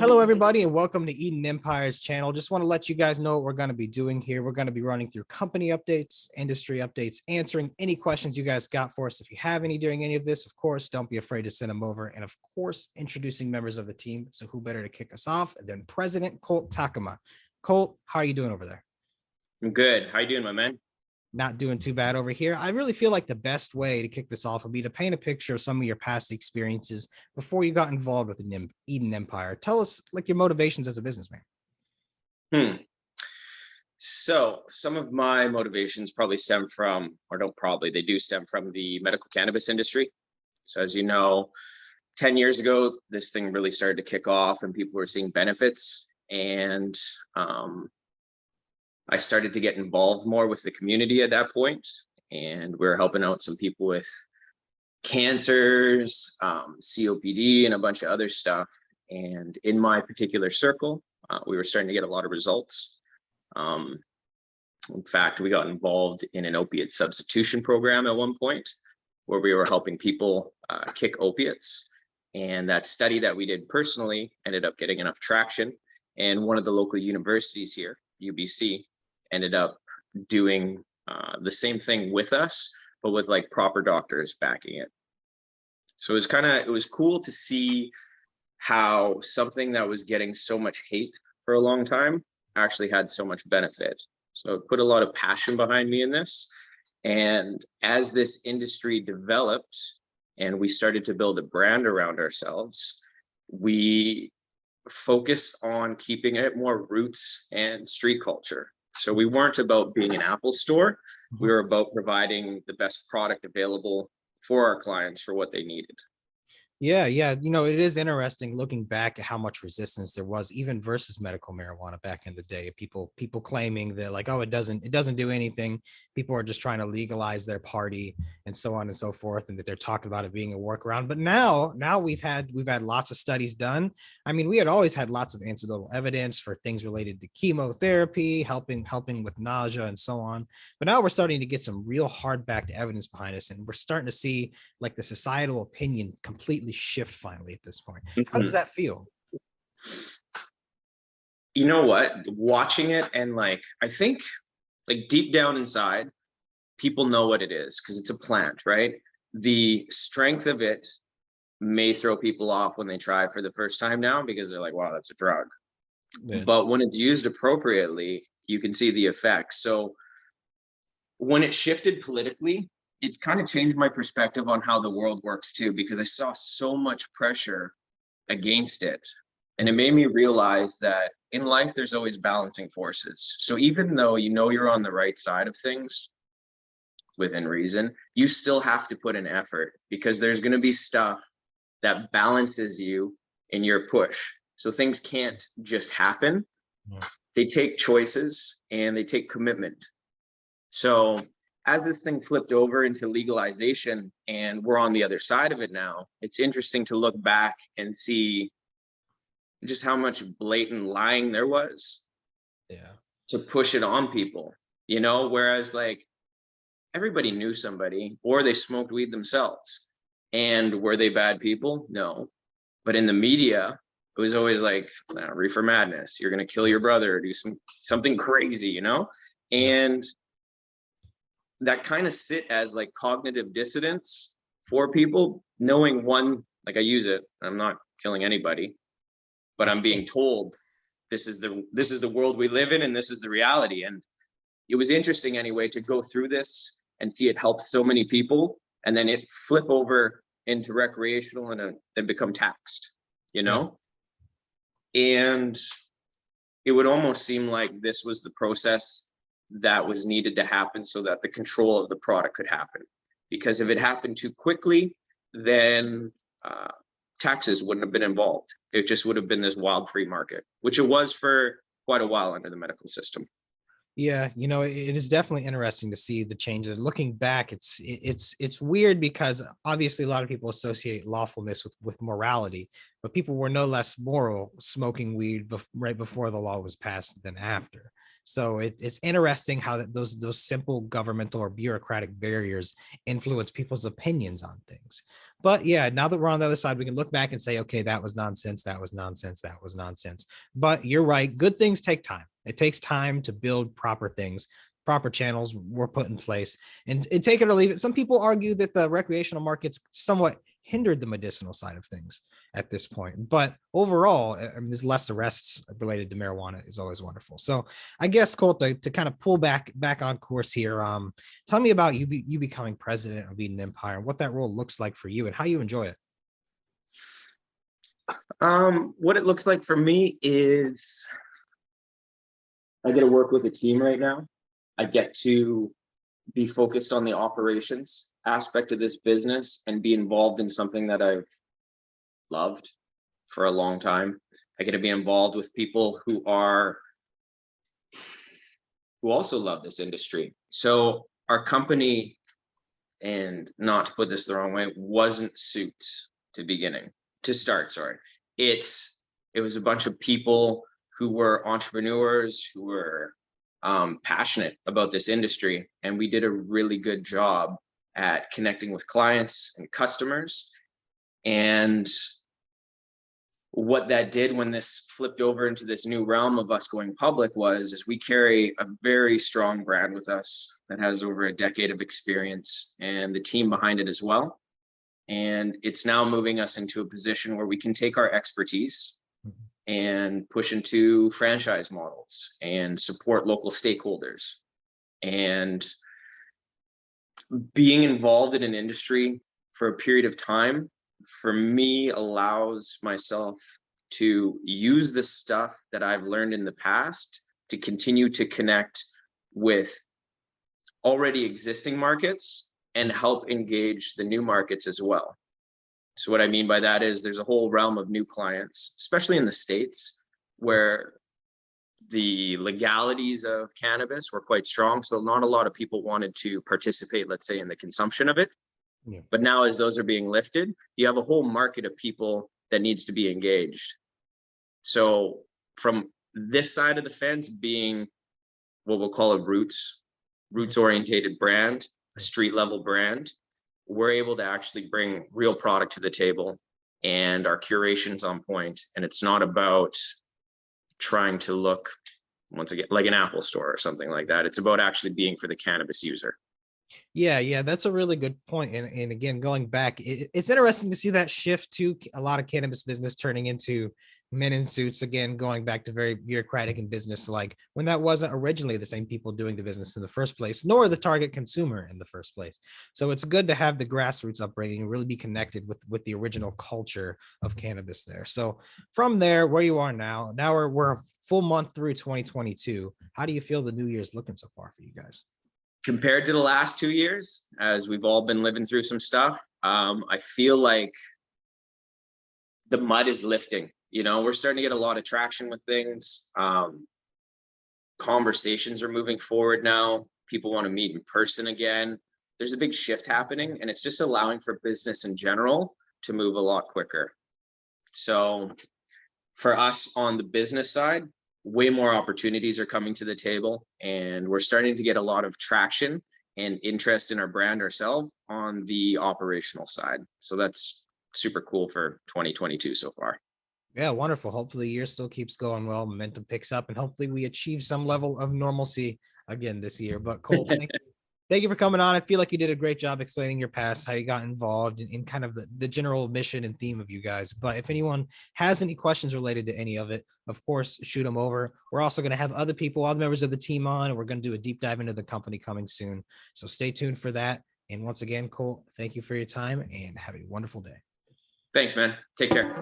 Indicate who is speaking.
Speaker 1: Hello, everybody, and welcome to Eden Empire's channel. Just want to let you guys know what we're going to be doing here. We're going to be running through company updates, industry updates, answering any questions you guys got for us. If you have any during any of this, of course, don't be afraid to send them over. And of course, introducing members of the team. So who better to kick us off than President Kolt Taekema. Kolt, how are you doing over there?
Speaker 2: I'm good. How you doing, my man?
Speaker 1: Not doing too bad over here. I really feel like the best way to kick this off would be to paint a picture of some of your past experiences before you got involved with the Eden Empire. Tell us like your motivations as a businessman.
Speaker 2: So some of my motivations probably stem from, or don't probably, they do stem from the medical cannabis industry. So as you know, 10 years ago, this thing really started to kick off and people were seeing benefits. And I started to get involved more with the community at that point, and we were helping out some people with cancers, COPD, and a bunch of other stuff. And in my particular circle, we were starting to get a lot of results. In fact, we got involved in an opiate substitution program at one point where we were helping people kick opiates. And that study that we did personally ended up getting enough traction. And one of the local universities here, UBC, ended up doing the same thing with us, but with like proper doctors backing it. So it was cool to see how something that was getting so much hate for a long time actually had so much benefit. So it put a lot of passion behind me in this. And as this industry developed and we started to build a brand around ourselves, we focused on keeping it more roots and street culture. So we weren't about being an Apple store. We were about providing the best product available for our clients for what they needed.
Speaker 1: Yeah. You know, it is interesting looking back at how much resistance there was even versus medical marijuana back in the day. People claiming that like, oh, it doesn't do anything. People are just trying to legalize their party and so on and so forth, and that they're talking about it being a workaround. But now we've had lots of studies done. I mean, we had always had lots of anecdotal evidence for things related to chemotherapy, helping with nausea and so on. But now we're starting to get some real hard-backed evidence behind us, and we're starting to see like the societal opinion completely shift finally at this point. How does that feel?
Speaker 2: You know what? Watching it, and like, I think like deep down inside, people know what it is because it's a plant, right? The strength of it may throw people off when they try for the first time now because they're like, wow, that's a drug. Yeah. But when it's used appropriately, you can see the effects. So when it shifted politically, it kind of changed my perspective on how the world works too, because I saw so much pressure against it. And it made me realize that in life, there's always balancing forces. So even though you know you're on the right side of things within reason, you still have to put in effort because there's going to be stuff that balances you in your push. So things can't just happen. They take choices and they take commitment. So as this thing flipped over into legalization and we're on the other side of it now, it's interesting to look back and see just how much blatant lying there was to push it on people, you know, whereas like everybody knew somebody or they smoked weed themselves. And were they bad people? No. But in the media, it was always like reefer madness. You're going to kill your brother or do something crazy, you know? And that kind of sit as like cognitive dissonance for people, knowing one, like I use it, I'm not killing anybody, but I'm being told this is the world we live in and this is the reality. And it was interesting anyway to go through this and see it help so many people and then it flip over into recreational and then become taxed, you know? And it would almost seem like this was the process that was needed to happen so that the control of the product could happen. Because if it happened too quickly, then taxes wouldn't have been involved. It just would have been this wild free market, which it was for quite a while under the medical system.
Speaker 1: Yeah, you know, it is definitely interesting to see the changes. Looking back, it's weird because obviously a lot of people associate lawfulness with morality, but people were no less moral smoking weed right before the law was passed than after. So it's interesting how those simple governmental or bureaucratic barriers influence people's opinions on things. But yeah, now that we're on the other side, we can look back and say, okay, that was nonsense, that was nonsense, that was nonsense. But you're right, good things take time. It takes time to build proper things. Proper channels were put in place, and take it or leave it. Some people argue that the recreational markets somewhat hindered the medicinal side of things at this point. But overall, I mean, there's less arrests related to marijuana is always wonderful. So I guess, Colt, to kind of pull back on course here, tell me about you becoming president of Eden Empire and what that role looks like for you and how you enjoy it.
Speaker 2: What it looks like for me is I get to work with a team right now. I get to be focused on the operations aspect of this business and be involved in something that I've loved for a long time. I get to be involved with people who also love this industry. So our company, and not to put this the wrong way, wasn't suits to start, sorry. It was a bunch of people who were entrepreneurs, who were passionate about this industry, and we did a really good job at connecting with clients and customers. And what that did when this flipped over into this new realm of us going public is we carry a very strong brand with us that has over a decade of experience, and the team behind it as well. And it's now moving us into a position where we can take our expertise and push into franchise models and support local stakeholders. And being involved in an industry for a period of time, for me, allows myself to use the stuff that I've learned in the past to continue to connect with already existing markets and help engage the new markets as well. So what I mean by that is there's a whole realm of new clients, especially in the States, where the legalities of cannabis were quite strong. So not a lot of people wanted to participate, let's say, in the consumption of it. Yeah. But now as those are being lifted, you have a whole market of people that needs to be engaged. So from this side of the fence, being what we'll call a roots orientated brand, a street level brand, we're able to actually bring real product to the table, and our curation's on point. And it's not about trying to look, once again, like an Apple store or something like that. It's about actually being for the cannabis user.
Speaker 1: Yeah, that's a really good point. And again, going back, it's interesting to see that shift to a lot of cannabis business turning into men in suits, again, going back to very bureaucratic and business like, when that wasn't originally the same people doing the business in the first place, nor the target consumer in the first place. So it's good to have the grassroots upbringing and really be connected with the original culture of cannabis there. So from there, where you are now we're a full month through 2022. How do you feel the new year's looking so far for you guys?
Speaker 2: Compared to the last 2 years, as we've all been living through some stuff, I feel like the mud is lifting. You know, we're starting to get a lot of traction with things. Conversations are moving forward now. People want to meet in person again. There's a big shift happening, and it's just allowing for business in general to move a lot quicker. So for us on the business side, way more opportunities are coming to the table, and we're starting to get a lot of traction and interest in our brand ourselves on the operational side. So that's super cool for 2022 so far.
Speaker 1: Yeah, wonderful. Hopefully the year still keeps going well, momentum picks up, and hopefully we achieve some level of normalcy again this year. But Colt, thank you for coming on. I feel like you did a great job explaining your past, how you got involved in kind of the general mission and theme of you guys. But if anyone has any questions related to any of it, of course, shoot them over. We're also going to have other members of the team on, and we're going to do a deep dive into the company coming soon. So stay tuned for that. And once again, Colt, thank you for your time and have a wonderful day.
Speaker 2: Thanks, man. Take care.